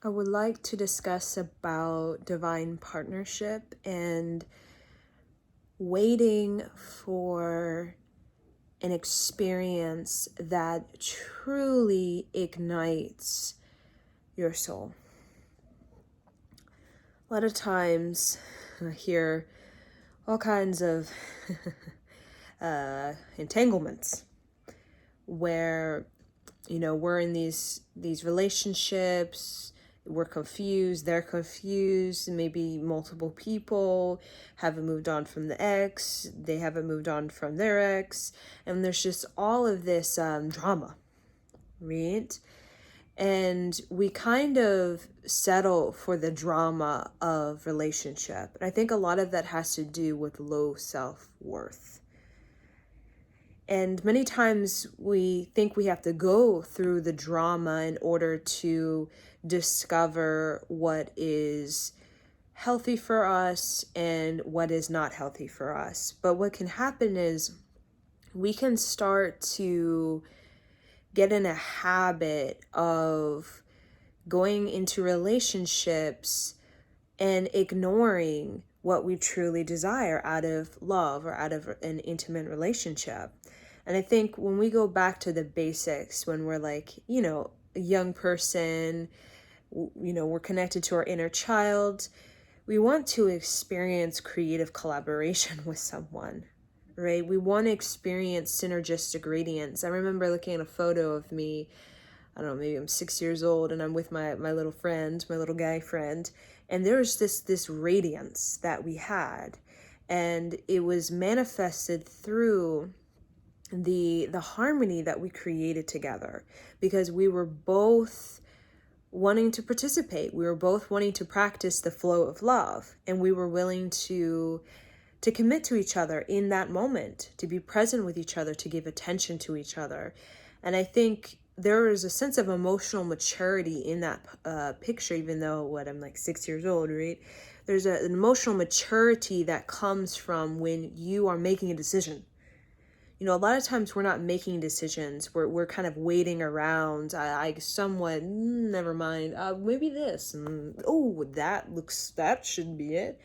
I would like to discuss about divine partnership and waiting for an experience that truly ignites your soul. A lot of times I hear all kinds of entanglements where we're in these relationships, we're confused, they're confused, maybe multiple people haven't moved on from the ex, they haven't moved on from their ex, and there's just all of this drama, right? And we kind of settle for the drama of relationship, and I think a lot of that has to do with low self-worth. And many times we think we have to go through the drama in order to discover what is healthy for us and what is not healthy for us. But what can happen is we can start to get in a habit of going into relationships and ignoring what we truly desire out of love or out of an intimate relationship. And I think when we go back to the basics, when we're like, a young person, we're connected to our inner child, we want to experience creative collaboration with someone, right? We want to experience synergistic radiance. I remember looking at a photo of me, I don't know, maybe I'm 6 years old and I'm with my little friend, my little guy friend, and there was this radiance that we had, and it was manifested through the harmony that we created together, because we were both wanting to participate. We were both wanting to practice the flow of love, and we were willing to commit to each other in that moment, to be present with each other, to give attention to each other. And I think there is a sense of emotional maturity in that picture, even though I'm like 6 years old, right? There's an emotional maturity that comes from when you are making a decision. A lot of times we're not making decisions. We're kind of waiting around. I somewhat, never mind, maybe this, and oh, that should be it.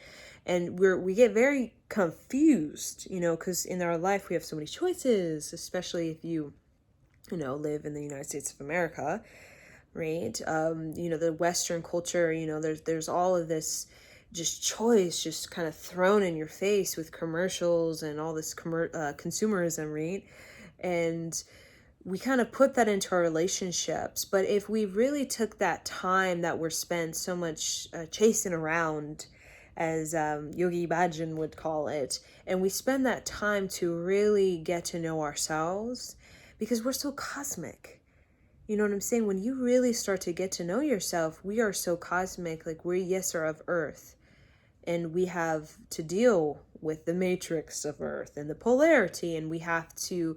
And we get very confused, because in our life we have so many choices, especially if you live in the United States of America, right? The Western culture, there's all of this just choice just kind of thrown in your face with commercials and all this consumerism, right? And we kind of put that into our relationships. But if we really took that time that we're spent so much chasing around, as Yogi Bhajan would call it, and we spend that time to really get to know ourselves, because we're so cosmic. You know what I'm saying? When you really start to get to know yourself, we are so cosmic. Like, we, yes, are of Earth, and we have to deal with the matrix of Earth and the polarity, and we have to,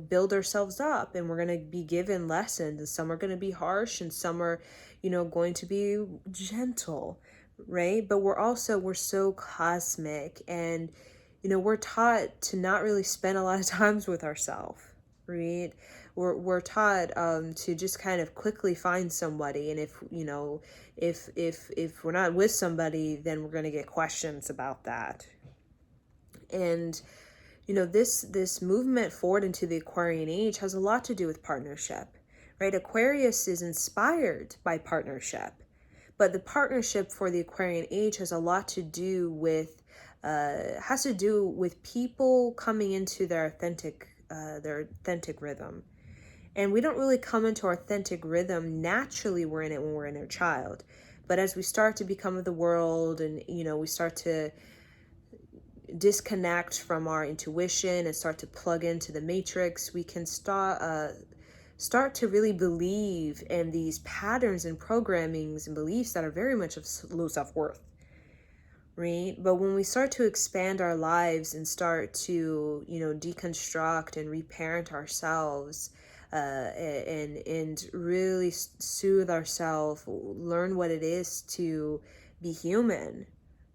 build ourselves up, and we're going to be given lessons, and some are going to be harsh and some are, going to be gentle, right? But we're so cosmic, and, we're taught to not really spend a lot of times with ourselves, right? We're taught to just kind of quickly find somebody, and if we're not with somebody, then we're going to get questions about that. And this movement forward into the Aquarian age has a lot to do with partnership, right? Aquarius is inspired by partnership, but the partnership for the Aquarian age has a lot to do with people coming into their authentic rhythm. And we don't really come into our authentic rhythm naturally. We're in it when we're in our child. But as we start to become of the world, and, we start to disconnect from our intuition and start to plug into the matrix, we can start to really believe in these patterns and programmings and beliefs that are very much of low self-worth, right? But when we start to expand our lives and start to, deconstruct and reparent ourselves, and really soothe ourselves, learn what it is to be human,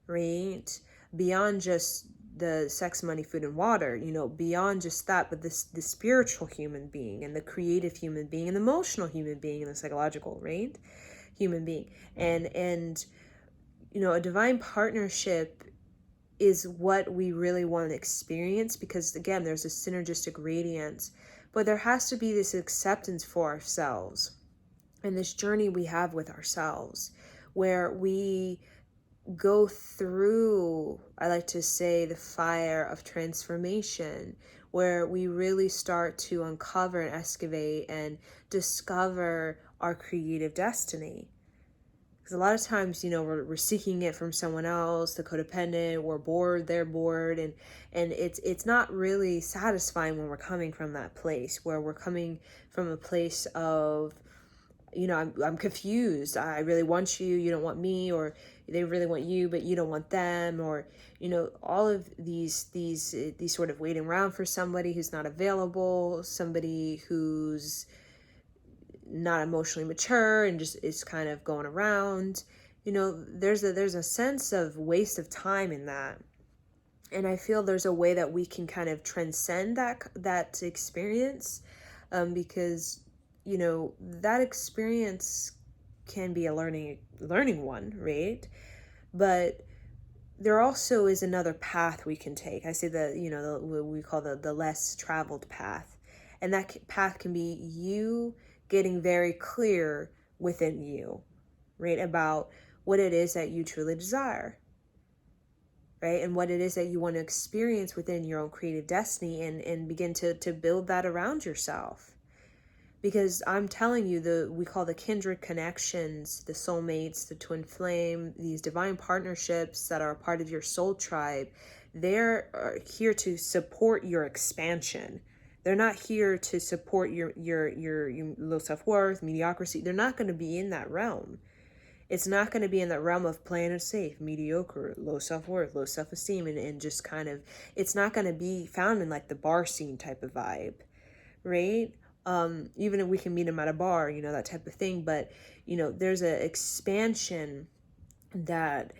right? Beyond just the sex, money, food, and water, beyond just that, but the spiritual human being and the creative human being and the emotional human being and the psychological, right? human being. And a divine partnership is what we really want to experience, because again, there's a synergistic radiance, but there has to be this acceptance for ourselves and this journey we have with ourselves, where we go through, I like to say, the fire of transformation, where we really start to uncover and excavate and discover our creative destiny. Because a lot of times, we're seeking it from someone else, the codependent, we're bored, they're bored, and it's not really satisfying when we're coming from that place, where we're coming from a place of, I'm confused. I really want you, you don't want me, or they really want you, but you don't want them, or, all of these sort of waiting around for somebody who's not available, somebody who's not emotionally mature and just is kind of going around. There's a sense of waste of time in that. And I feel there's a way that we can kind of transcend that experience, because that experience can be a learning one, right? But there also is another path we can take. I say what we call the less traveled path, and that path can be you getting very clear within you, right, about what it is that you truly desire, right, and what it is that you want to experience within your own creative destiny, and begin to build that around yourself. Because I'm telling you, we call the kindred connections, the soulmates, the twin flame, these divine partnerships that are a part of your soul tribe, they're here to support your expansion. They're not here to support your low self-worth, mediocrity. They're not going to be in that realm. It's not going to be in that realm of playing it safe, mediocre, low self-worth, low self-esteem, and just kind of, it's not going to be found in like the bar scene type of vibe, right? Even if we can meet them at a bar, that type of thing. But, there's an expansion that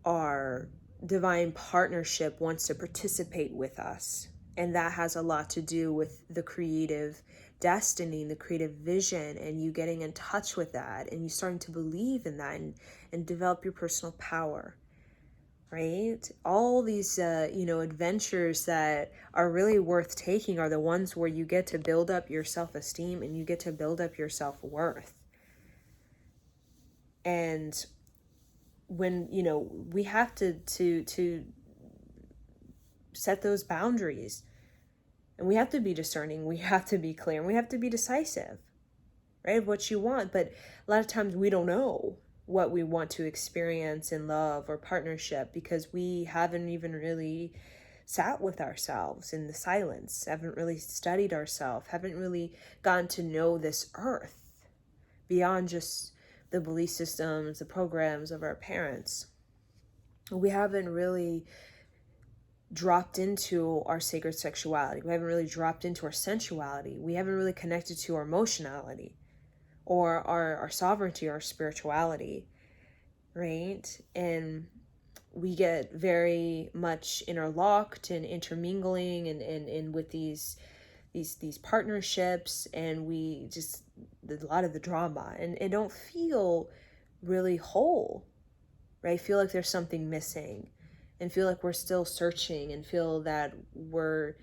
our divine partnership wants to participate with us. And that has a lot to do with the creative destiny, the creative vision, and you getting in touch with that, and you starting to believe in that, and develop your personal power, right? All these, adventures that are really worth taking are the ones where you get to build up your self-esteem and you get to build up your self-worth. And when, we have to set those boundaries, and we have to be discerning, we have to be clear, and we have to be decisive, right, of what you want. But a lot of times we don't know what we want to experience in love or partnership, because we haven't even really sat with ourselves in the silence, haven't really studied ourselves, haven't really gotten to know this earth beyond just the belief systems, the programs of our parents. We haven't really dropped into our sacred sexuality. We haven't really dropped into our sensuality. We haven't really connected to our emotionality or our sovereignty, our spirituality, right? And we get very much interlocked and intermingling and with these partnerships, and we just, a lot of the drama, and don't feel really whole, right? Feel like there's something missing, and feel like we're still searching, and feel that we're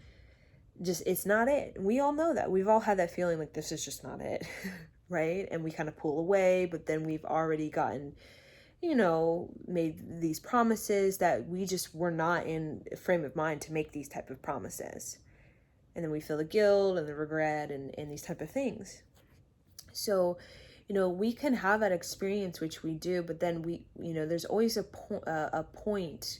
just, it's not it. We all know that. We've all had that feeling like this is just not it, right? And we kind of pull away, but then we've already gotten, made these promises that we just were not in a frame of mind to make these type of promises. And then we feel the guilt and the regret and these type of things. So, we can have that experience, which we do, but then we, there's always a point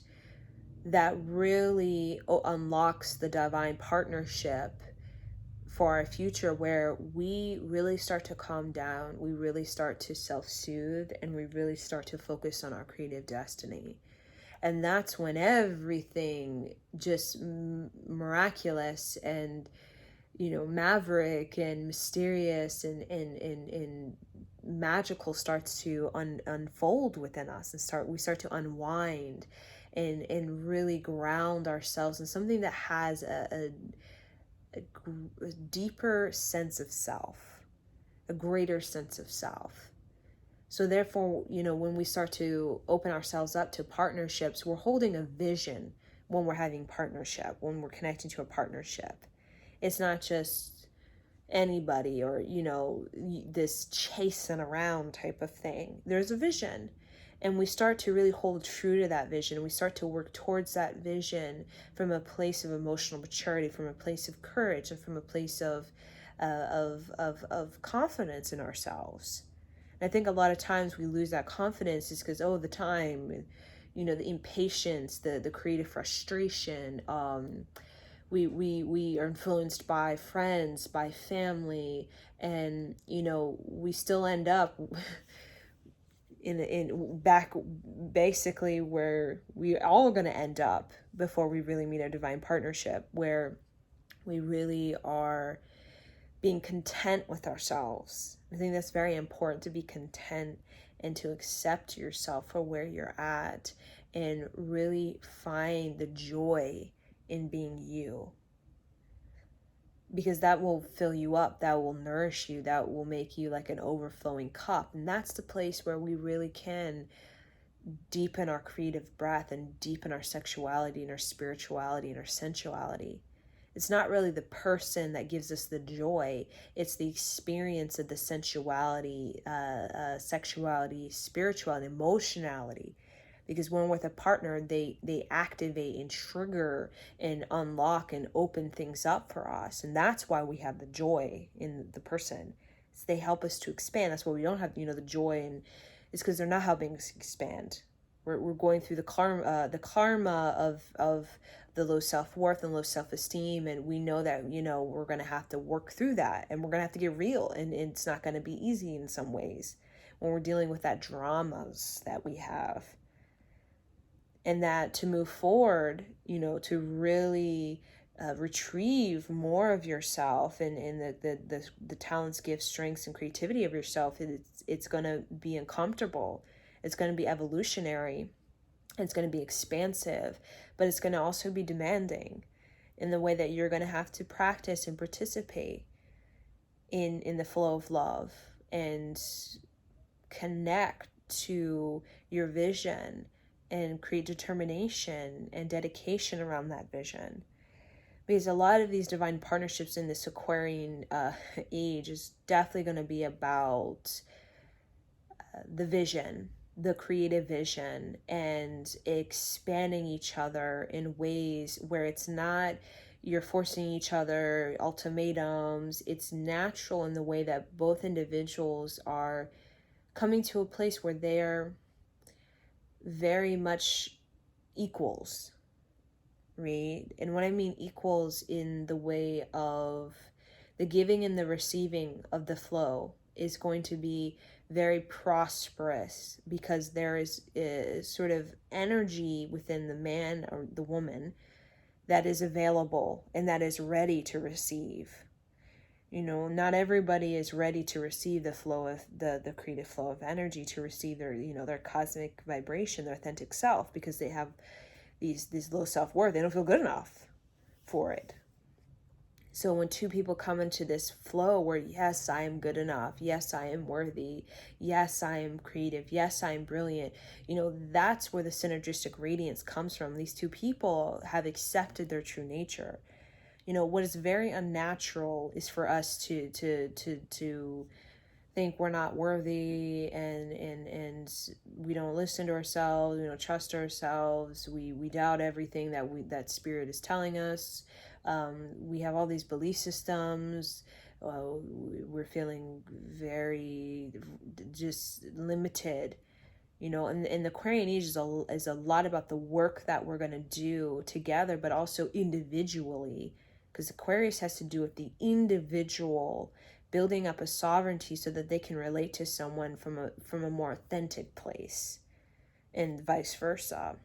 that really unlocks the divine partnership for our future, where we really start to calm down, we really start to self-soothe, and we really start to focus on our creative destiny. And that's when everything just miraculous and, maverick and mysterious and magical starts to unfold within us, and we start to unwind and really ground ourselves in something that has a deeper sense of self, a greater sense of self. So therefore, when we start to open ourselves up to partnerships, we're holding a vision when we're having partnership, when we're connecting to a partnership. It's not just anybody or, this chasing around type of thing. There's a vision. And we start to really hold true to that vision. We start to work towards that vision from a place of emotional maturity, from a place of courage, and from a place of confidence in ourselves. And I think a lot of times we lose that confidence is because, the time, the impatience, the creative frustration. We are influenced by friends, by family, and we still end up in back basically where we all are going to end up before we really meet our divine partnership, where we really are being content with ourselves. I think that's very important, to be content and to accept yourself for where you're at and really find the joy in being you. Because that will fill you up, that will nourish you, that will make you like an overflowing cup. And that's the place where we really can deepen our creative breath and deepen our sexuality and our spirituality and our sensuality. It's not really the person that gives us the joy. It's the experience of the sensuality, sexuality, spirituality, emotionality. Because when we're with a partner, they activate and trigger and unlock and open things up for us. And that's why we have the joy in the person. It's they help us to expand. That's why we don't have, the joy, and it's because they're not helping us expand. We're going through the karma of the low self-worth and low self-esteem, and we know that we're going to have to work through that, and we're going to have to get real, and it's not going to be easy in some ways when we're dealing with that dramas that we have. And that to move forward, to really retrieve more of yourself and the talents, gifts, strengths, and creativity of yourself, it's going to be uncomfortable. It's going to be evolutionary. It's going to be expansive, but it's going to also be demanding in the way that you're going to have to practice and participate in the flow of love and connect to your vision and create determination and dedication around that vision. Because a lot of these divine partnerships in this Aquarian age is definitely going to be about the vision, the creative vision, and expanding each other in ways where it's not you're forcing each other ultimatums. It's natural in the way that both individuals are coming to a place where they're very much equals, right? And what I mean equals in the way of the giving and the receiving of the flow is going to be very prosperous, because there is sort of energy within the man or the woman that is available and that is ready to receive. Not everybody is ready to receive the flow of the creative flow of energy, to receive their, their cosmic vibration, their authentic self, because they have these low self-worth. They don't feel good enough for it. So when two people come into this flow where, yes, I am good enough, yes, I am worthy, yes, I am creative, yes, I am brilliant, that's where the synergistic radiance comes from. These two people have accepted their true nature. What is very unnatural is for us to think we're not worthy, and we don't listen to ourselves, we don't trust ourselves, we doubt everything that spirit is telling us. We have all these belief systems. We're feeling very just limited. And the Aquarian age is a lot about the work that we're going to do together, but also individually, because Aquarius has to do with the individual building up a sovereignty so that they can relate to someone from a more authentic place, and vice versa.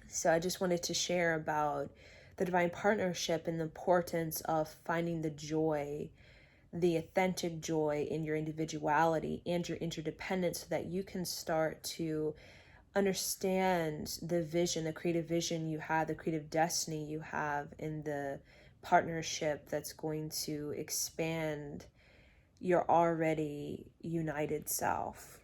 So I just wanted to share about the divine partnership and the importance of finding the joy, the authentic joy in your individuality and your interdependence, so that you can start to understand the vision, the creative vision you have, the creative destiny you have in the partnership that's going to expand your already united self.